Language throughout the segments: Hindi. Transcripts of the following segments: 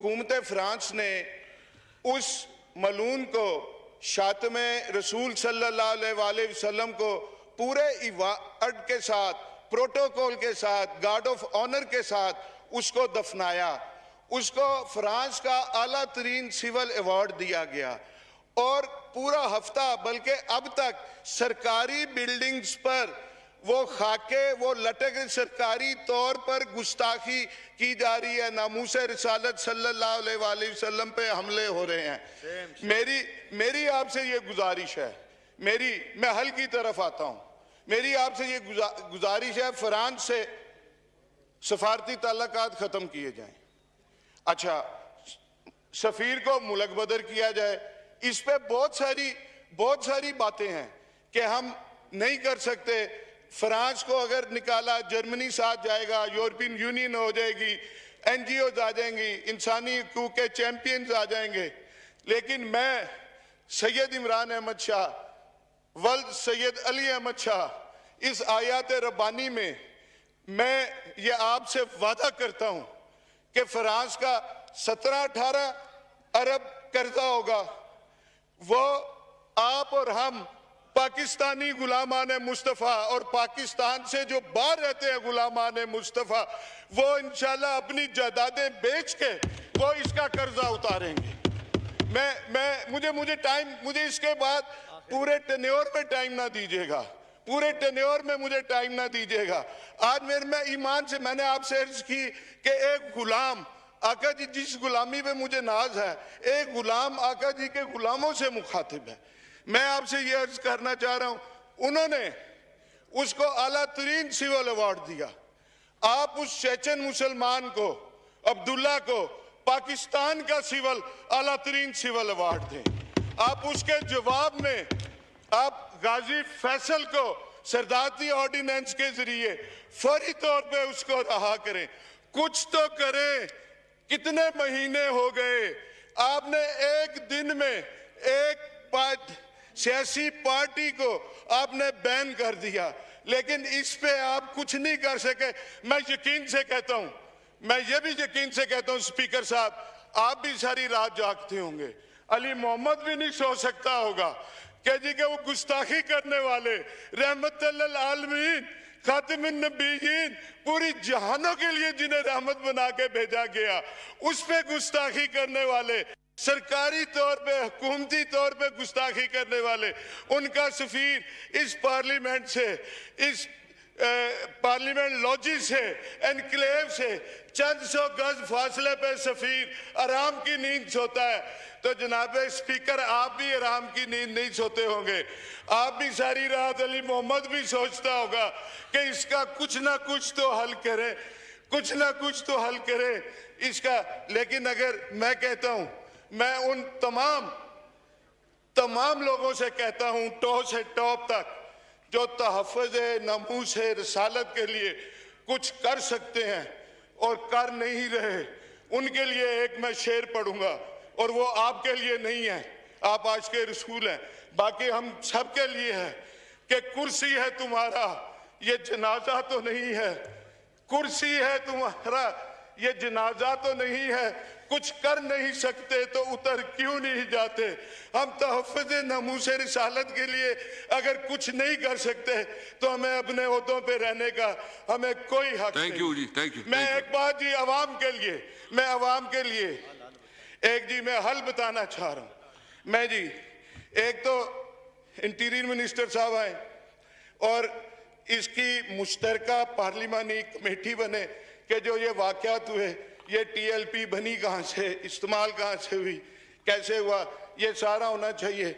हुकूमत फ्रांस ने उस मलून को शातमे रसूल सल्लल्लाहु अलैहि वसल्लम को पूरे इबादत के साथ, प्रोटोकॉल के साथ, गार्ड ऑफ ऑनर के साथ उसको दफनाया। उसको फ्रांस का आला तरीन सिविल अवार्ड दिया गया और पूरा हफ्ता, बल्कि अब तक सरकारी बिल्डिंग्स पर वो खाके वो लटक, सरकारी तौर पर गुस्ताखी की जा रही है, नामूसे रिसालत सल्लल्लाहु अलैहि वसल्लम पे हमले हो रहे हैं। मेरी आपसे ये गुजारिश है, मैं हल की तरफ आता हूं। मेरी आपसे ये गुजारिश है, फ्रांस से सफारती ताल्लुकात खत्म किए जाएं। अच्छा, सफीर को मुल्क बदर किया जाए। इस पे बहुत सारी बातें हैं कि हम नहीं कर सकते। फ्रांस को अगर निकाला, जर्मनी साथ जाएगा, यूरोपियन यूनियन हो जाएगी, एनजीओ आ जाएंगी, इंसानी हकूक के चैंपियंस आ जाएंगे। लेकिन मैं सैयद इमरान अहमद शाह, वल्द सैयद अली अहमद शाह, इस आयात रब्बानी में मैं ये आपसे वादा करता हूं कि फ्रांस का 17-18 अरब कर्जा होगा, वो आप और हम पाकिस्तानी गुलामान मुस्तफ़ा और पाकिस्तान से जो बाहर रहते हैं गुलामान मुस्तफ़ा, वो इंशाल्लाह अपनी जायदादें बेच के वो इसका कर्जा उतारेंगे। मुझे इसके बाद पूरे टेन्योर में टाइम ना दीजिएगा, पूरे टेन्योर में मुझे टाइम ना दीजिएगा। आज मैं ईमान से मैंने आपसे अर्ज की कि एक गुलाम आका जी, जिस गुलामी पे मुझे नाज है, एक गुलाम आका जी के गुलामों से मुखातिब है। मैं आपसे ये अर्ज करना चाह रहा हूं, उन्होंने उसको आला तरीन सिविल अवार्ड दिया। आप उस चेचन मुसलमान को, अब्दुल्ला को, पाकिस्तान का सिविल आला तरीन सिविल अवार्ड दें। आप उसके जवाब में आप गाजी फैसल को सरदारती ऑर्डिनेंस के जरिए फौरी तौर पे उसको रहा करें। कुछ तो करें। कितने महीने हो गए आपने एक दिन में एक सियासी पार्टी को आपने बैन कर दिया, लेकिन इस पे आप कुछ नहीं कर सके। मैं यकीन से कहता हूं, मैं ये भी यकीन से कहता हूं स्पीकर साहब, आप भी सारी रात जागते होंगे, अली मोहम्मद भी नहीं सो सकता होगा कि जी के वो गुस्ताखी करने वाले रहमतुल्लिल आलमीन खातिमुन नबीयीन, पूरी जहानों के लिए जिन्हें रहमत बना के भेजा गया, उस पे गुस्ताखी करने वाले, सरकारी तौर पे, हुकूमती तौर पे गुस्ताखी करने वाले, उनका सफीर इस पार्लियामेंट से, इस पार्लियामेंट लॉजी से, एनक्लेव से चंद सौ गज फासले पे सफीर आराम की नींद सोता है। तो जनाब स्पीकर, आप भी आराम की नींद नहीं सोते होंगे। आप भी सारी रात, अली मोहम्मद भी सोचता होगा कि इसका कुछ ना कुछ तो हल करे, कुछ ना कुछ तो हल करे इसका। लेकिन अगर मैं कहता हूं, मैं उन तमाम लोगों से कहता हूं, टॉप से टॉप तक, जो तहफ़्फ़ुज़ नमूस रिसालत के लिए कुछ कर सकते हैं और कर नहीं रहे, उनके लिए एक मैं शेर पढ़ूंगा, और वो आपके लिए नहीं है, आप आज के रसूल हैं, बाकी हम सब के लिए है कि कुर्सी है तुम्हारा, ये जनाजा तो नहीं है। कुर्सी है तुम्हारा, ये जनाजा तो नहीं है। कुछ कर नहीं सकते तो उतर क्यों नहीं जाते। हम तहफ़्फ़ुज़ नमूस रिसालत के लिए अगर कुछ नहीं कर सकते तो हमें अपने ओहदों पे रहने का हमें कोई हक नहीं। मैं एक बात जी अवाम के लिए, एक जी मैं हल बताना चाह रहा हूं। मैं जी, एक तो इंटीरियर मिनिस्टर साहब आए और इसकी मुश्तरका पार्लिमानी कमेटी बने कि जो ये वाक़यात हुए, ये टीएलपी बनी कहाँ से, इस्तेमाल कहाँ से हुई, कैसे हुआ, ये सारा होना चाहिए।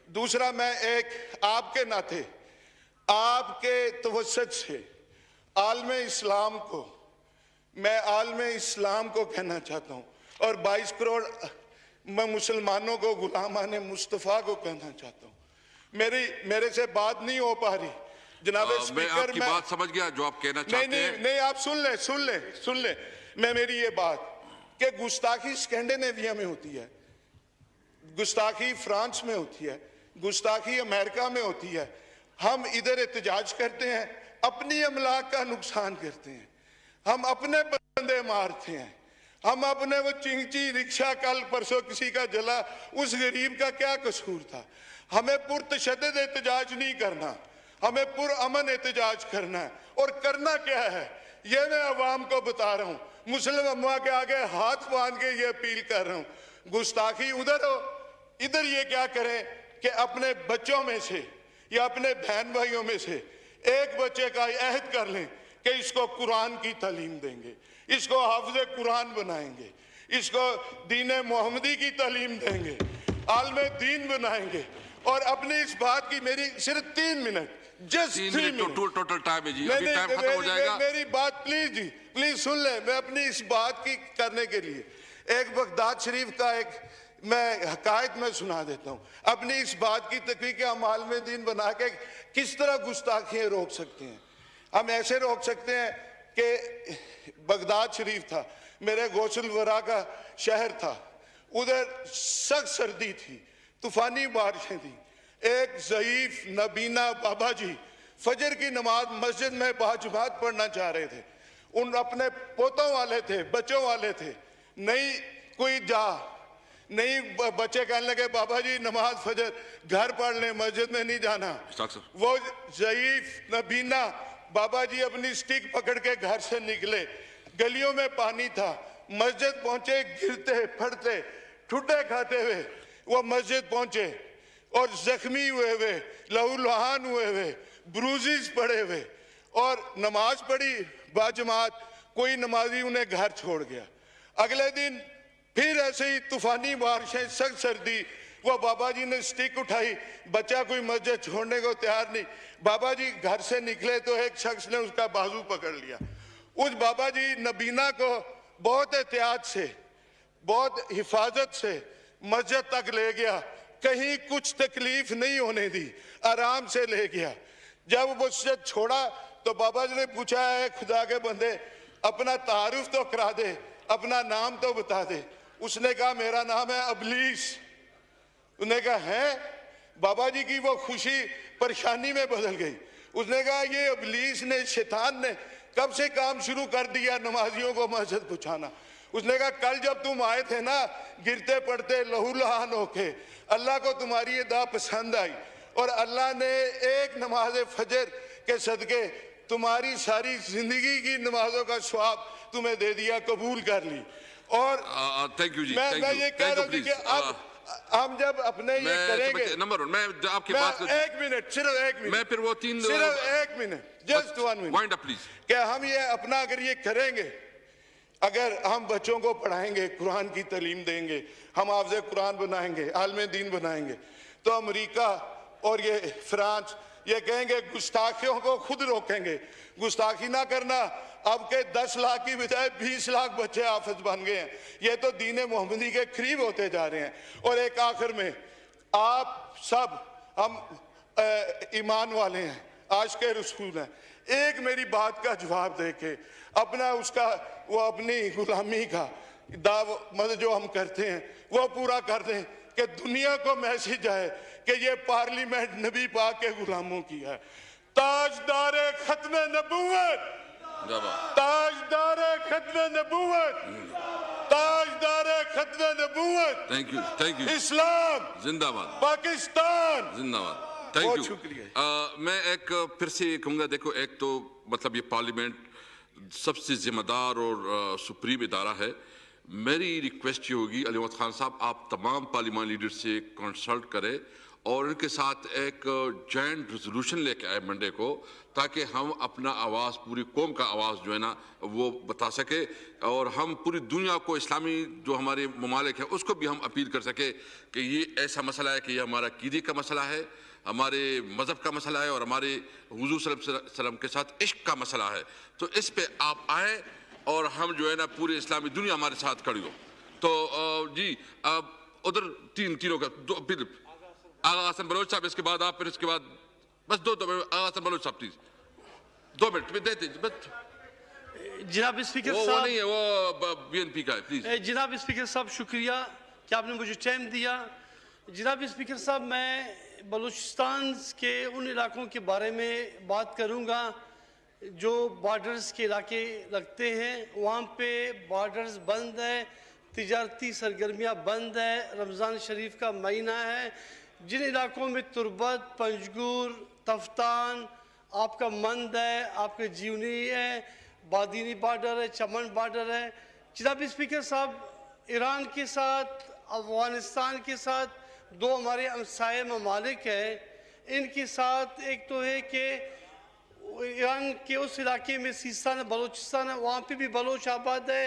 दूसरा, मैं एक आपके नाते, आपके तवस्सुत से आलमे इस्लाम को, मैं आलमे इस्लाम को कहना चाहता हूँ और 22 करोड़ मैं मुसलमानों को, गुलामान मुस्तफ़ा को कहना चाहता हूँ। मेरे से बात नहीं हो पा रही जनाब स्पीकर। मैं बात समझ गया जो आप कहना चाहते हैं। नहीं, आप सुन ले मैं मेरी ये बात कि गुस्ताखी स्कैंडिनेविया में होती है, गुस्ताखी फ्रांस में होती है, गुस्ताखी अमेरिका में होती है। हम इधर एहतजाज करते हैं, अपनी अमलाक का नुकसान करते हैं, हम अपने बंदे मारते हैं, हम अपने वो चिंची रिक्शा कल परसों किसी का जला, उस गरीब का क्या कसूर था? हमें पुरतशद्दद एहतजाज नहीं करना, हमें पुरअमन एहतजाज करना है। और करना क्या है ये मैं अवाम को बता रहा हूँ, मुस्लिम अम्मा के आगे हाथ बांध के ये अपील कर रहा हूँ। गुस्ताखी उधर हो, इधर ये क्या करें कि अपने बच्चों में से या अपने बहन भाइयों में से एक बच्चे का अहद कर लें कि इसको कुरान की तालीम देंगे, इसको हाफिज़ कुरान बनाएंगे, इसको दीन मोहम्मदी की तालीम देंगे, आलम दीन बनाएंगे। और अपनी इस बात की मेरी सिर्फ 3 minute, just 3 minute total time है जी, अभी टाइम खत्म हो जाएगा। मेरी बात प्लीज जी, प्लीज सुन ले। मैं अपनी इस बात की करने के लिए एक बगदाद शरीफ का एक मैं हकायत में सुना देता हूँ। अपनी इस बात की तकरीर के हम आलम दीन बना के किस तरह गुस्ताखियाँ रोक सकते हैं। हम ऐसे रोक सकते हैं कि बगदाद शरीफ था, मेरे गौसल वरा का शहर था, उधर सख्त सर्दी थी, तूफानी बारिशें थी। एक ज़ईफ नबीना बाबा जी फजर की नमाज मस्जिद में बाजुबात पढ़ना चाह रहे थे। उन अपने पोतों वाले थे, बच्चों वाले थे, नहीं कोई नहीं बच्चे कहने लगे बाबा जी नमाज फजर घर पढ़ लें, मस्जिद में नहीं जाना। वो ज़ईफ नबीना बाबा जी अपनी स्टिक पकड़ के घर से निकले, गलियों में पानी था, मस्जिद पहुंचे, गिरते पड़ते ठुड्डे खाते हुए वो मस्जिद पहुंचे और जख्मी हुए हुए, लहूलुहान हुए हुए, ब्रूजेस पड़े हुए, और नमाज पढ़ी बाजमात। कोई नमाजी उन्हें घर छोड़ गया। अगले दिन फिर ऐसे ही तूफानी बारिशें, सख्त सर्दी, वो बाबा जी ने स्टिक उठाई, बच्चा कोई मस्जिद छोड़ने को तैयार नहीं। बाबा जी घर से निकले तो एक शख्स ने उसका बाजू पकड़ लिया। उस बाबा जी नबीना को बहुत एहतियात से, बहुत हिफाजत से मस्जिद तक ले गया, कहीं कुछ तकलीफ नहीं होने दी, आराम से ले गया। जब वो मस्जिद छोड़ा तो बाबा जी ने पूछा, है खुदा के बंदे अपना तारुफ तो करा दे, अपना नाम तो बता दे। उसने कहा मेरा नाम है अबलीस। उसने कहा है? बाबा जी की वो खुशी परेशानी में बदल गई। उसने कहा ये अबलीस ने, शैतान ने कब से काम शुरू कर दिया नमाजियों को मस्जिद पहुंचाना। उसने कहा कल जब तुम आए थे ना, गिरते पड़ते लहूलुहान होके, अल्लाह को तुम्हारी ये दुआ पसंद आई और अल्लाह ने एक नमाज फजर के सदके तुम्हारी सारी जिंदगी की नमाजों का स्वाब तुम्हें दे दिया, कबूल कर ली। और थैंक यू जी, मैं ये कह रहा हूँ कि अब हम जब अपने ये करेंगे, नंबर वन, मैं आपकी बात एक मिनट, सिर्फ एक मिनट, मैं फिर वो 3 सिर्फ एक minute, just 1 minute, wind up please. क्या हम ये अपना अगर ये करेंगे, अगर हम बच्चों को पढ़ाएंगे, कुरान की तालीम देंगे, हम हाफ़िज़ कुरान बनाएंगे, आलम दीन बनाएंगे, तो अमेरिका और ये फ्रांस ये कहेंगे गुस्ताखियों को खुद रोकेंगे। गुस्ताखी ना करना, अब के 10 लाख की बजाय 20 लाख बच्चे हाफिज बन गए हैं। ये तो दीन मोहम्मदी के करीब होते जा रहे हैं। और एक आखिर में, आप सब हम ईमान वाले हैं, आशिक़े रसूल हैं, एक मेरी बात का जवाब दे के अपना उसका वो अपनी गुलामी का दाव मतलब जो हम करते हैं वो पूरा कर दें कि दुनिया को मैसेज आए कि ये पार्लियामेंट नबी पाक के गुलामों की है। ताजदारे खत्म नबूवत, ताजदारे खत्म नबूवत, ताजदारे खत्म नबूवत, थैंक यू इस्लाम जिंदाबाद, पाकिस्तान जिंदाबाद, थैंक यू। शुक्रिया। मैं एक फिर से कहूँगा, देखो एक तो मतलब ये पार्लियामेंट सबसे जिम्मेदार और सुप्रीम इदारा है। मेरी रिक्वेस्ट ये होगी अली मोहम्मद खान साहब, आप तमाम पार्लियामान लीडर से कंसल्ट करें और उनके साथ एक जॉइंट रेजोल्यूशन लेके आए मंडे को, ताकि हम अपना आवाज़, पूरी कौम का आवाज़ जो है ना वो बता सके और हम पूरी दुनिया को, इस्लामी जो हमारे ममालिक हैं उसको भी हम अपील कर सके कि ये ऐसा मसला है कि ये हमारा कीदे का मसला है, हमारे मज़हब का मसला है और हमारे हुज़ूर सल्लल्लाहु अलैहि वसल्लम के साथ इश्क का मसला है। तो इस पे आप आए और हम जो है ना पूरी इस्लामी दुनिया हमारे साथ खड़ी हो। तो जी अब उधर तीनों का दो, फिर आगा हसन बलोच साहब, इसके बाद आप, फिर इसके बाद बस दो आगा हसन बलोच साहब प्लीज 2 मिनट में देते बस। जनाब स्पीकर वो साहब, नहीं है, वो बीएनपी का है प्लीज। जनाब स्पीकर साहब शुक्रिया कि आपने मुझे टाइम दिया। जनाब स्पीकर साहब, मैं बलूचिस्तान के उन इलाकों के बारे में बात करूंगा जो बॉर्डर्स के इलाके लगते हैं वहाँ पे बॉर्डर्स बंद है, तिजारती सरगर्मियाँ बंद है, रमज़ान शरीफ का महीना है। जिन इलाकों में तुर्बत, पंजगुर, तफ्तान, आपका मंद है, आपके जीवनी है, बादीनी बॉर्डर है, चमन बॉर्डर है। जनाब स्पीकर साहब, ईरान के साथ, अफगानिस्तान के साथ दो हमारे हमसाये ममालिक हैं। इनके साथ एक तो है कि ईरान के उस इलाके में सिस्तान बलूचिस्तान है, वहाँ पे भी बलोच आबाद है,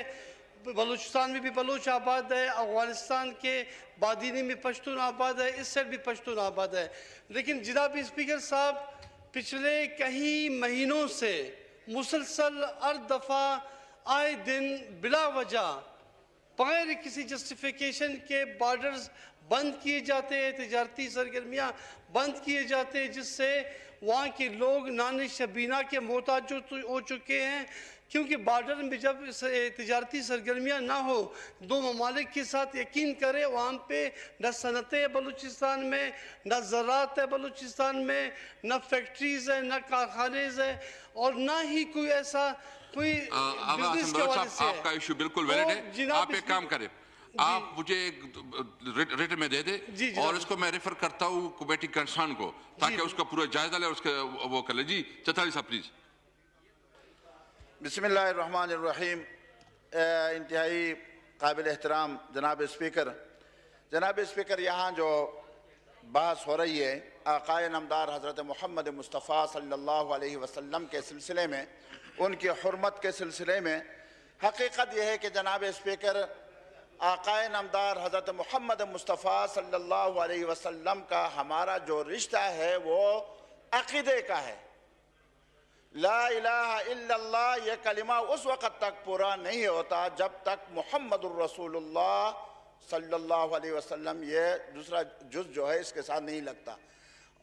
बलूचिस्तान में भी बलोच आबाद है, अफगानिस्तान के बादीनी में पश्तून आबाद है, इस साइड भी पश्तून आबाद है। लेकिन जनाब स्पीकर साहब, पिछले कई महीनों से मुसलसल हर दफ़ा आए दिन बिला वजह बगैर किसी जस्टिफिकेशन के बॉर्डर्स बंद किए जाते हैं, तिजारती सरगर्मियाँ बंद किए जाते हैं, जिससे वहाँ के लोग नानी शबीना के मोहताज हो चुके हैं। क्योंकि बॉर्डर में जब तिजारती सरगर्मियाँ ना हो, दो ममालिक के साथ यकीन करें, वहाँ पे न सनतें हैं बलूचिस्तान में, न ज़राअत है बलूचिस्तान में, न फैक्ट्रीज़ है, न कारखानेज़ है, और ना ही कोई ऐसा कोई बिजनेस के हवाले से है। आपका इशू बिल्कुल वैलिड है। आप एक काम करें, आप मुझे रिटन में दे दे और इसको मैं रेफर करता हूँ कमेटी कंसर्न को, ताकि उसका पूरा जायजा ले, उसका वो कर ले। जी चौधरी साहब प्लीज। बिस्मिल्लाहिर्रहमानिर्रहीम। इंतहाई काबिल एहतराम जनाब स्पीकर, यहाँ जो बहस हो रही है आक़ाए नामदार हज़रत मोहम्मद मुस्तफ़ा सल्लल्लाहु अलैहि वसल्लम के सिलसिले में, उनकी हुर्मत के सिलसिले में, हकीकत यह है कि जनाब स्पीकर, आक़ाए नामदार हज़रत मोहम्मद मुस्तफ़ा सल्लल्लाहु अलैहि वसल्लम का हमारा जो रिश्ता है वो अक़ीदे का है। ला इलाहा इल्लल्लाह ये कलिमा उस वक़्त तक पूरा नहीं होता जब तक मुहम्मदुर रसूलुल्लाह सल्लल्लाहु अलैहि वसल्लम ये दूसरा जुज़ जो है इसके साथ नहीं लगता।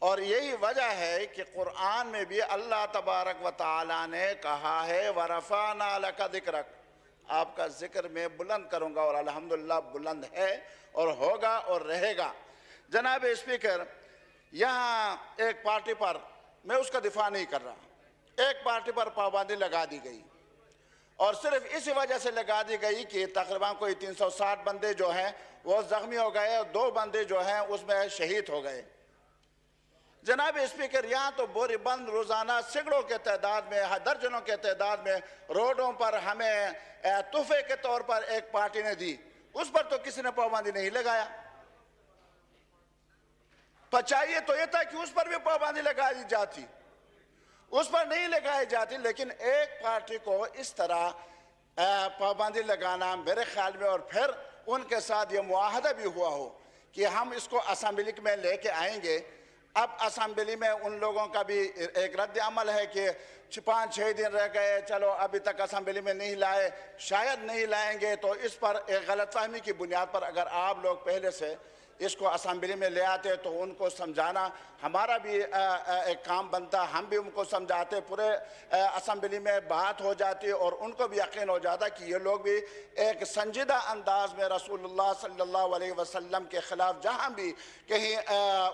और यही वजह है कि कुरान में भी अल्लाह तबारक व तआला ने कहा है वरफ़अना लका ज़िक्रक, आपका जिक्र मैं बुलंद करूँगा, और अल्हम्दुलिल्लाह बुलंद है और होगा और रहेगा। जनाब स्पीकर, यहाँ एक पार्टी पर, मैं उसका दिफा नहीं कर रहा, एक पार्टी पर पाबंदी लगा दी गई, और सिर्फ इसी वजह से लगा दी गई कि तकरीबन कोई 360 बंदे जो हैं वो ज़ख्मी हो गए और 2 बंदे जो हैं उसमें शहीद हो गए। जनाब स्पीकर, यहाँ तो बोरी बंद रोज़ाना सैकड़ों के तादाद में, दर्जनों के तादाद में रोडों पर हमें तोहफे के तौर पर एक पार्टी ने दी, उस पर तो किसी ने पाबंदी नहीं लगाया। पर चाहिए तो यह था कि उस पर भी पाबंदी लगा दी जाती, उस पर नहीं लगाई जाती। लेकिन एक पार्टी को इस तरह पाबंदी लगाना मेरे ख्याल में, और फिर उनके साथ ये मुआहदा भी हुआ हो कि हम इसको असेंबली में लेके आएंगे। अब असेंबली में उन लोगों का भी एक रद्द अमल है कि 5-6 दिन रह गए, चलो अभी तक असेंबली में नहीं लाए, शायद नहीं लाएंगे। तो इस पर एक गलतफहमी की बुनियाद पर अगर आप लोग पहले से इसको असेंबली में ले आते तो उनको समझाना हमारा भी एक काम बनता, हम भी उनको समझाते, पूरे असेंबली में बात हो जाती और उनको भी यकीन हो जाता कि ये लोग भी एक संजीदा अंदाज में रसूलुल्लाह सल्लल्लाहु अलैहि वसल्लम के ख़िलाफ़ जहाँ भी कहीं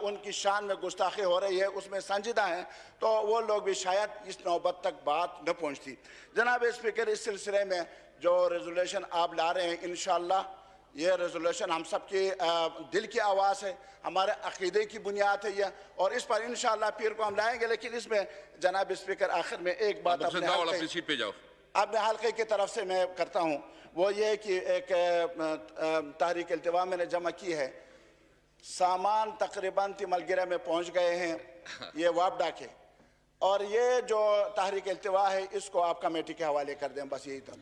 उनकी शान में गुस्ताखी हो रही है उसमें संजीदा हैं, तो वो लोग भी शायद इस नौबत तक बात न पहुँचती। जनाब स्पीकर, इस सिलसिले में जो रेजोल्यूशन आप ला रहे हैं, इंशाअल्लाह ये रेजोल्यूशन हम सबकी दिल की आवाज़ है, हमारे अक़ीदे की बुनियाद है ये, और इस पर इंशाअल्लाह पीर को हम लाएंगे। लेकिन इसमें जनाब स्पीकर आखिर में एक बात अपने हल्के की तरफ से मैं करता हूँ, वो ये कि एक तहरीक इल्तिवा मैंने जमा की है, सामान तकरीबन तिमलगिरा में पहुँच गए हैं ये वापडा के, और ये जो तहरीक इल्तिवा है इसको आप कमेटी के हवाले कर दें, बस यही था।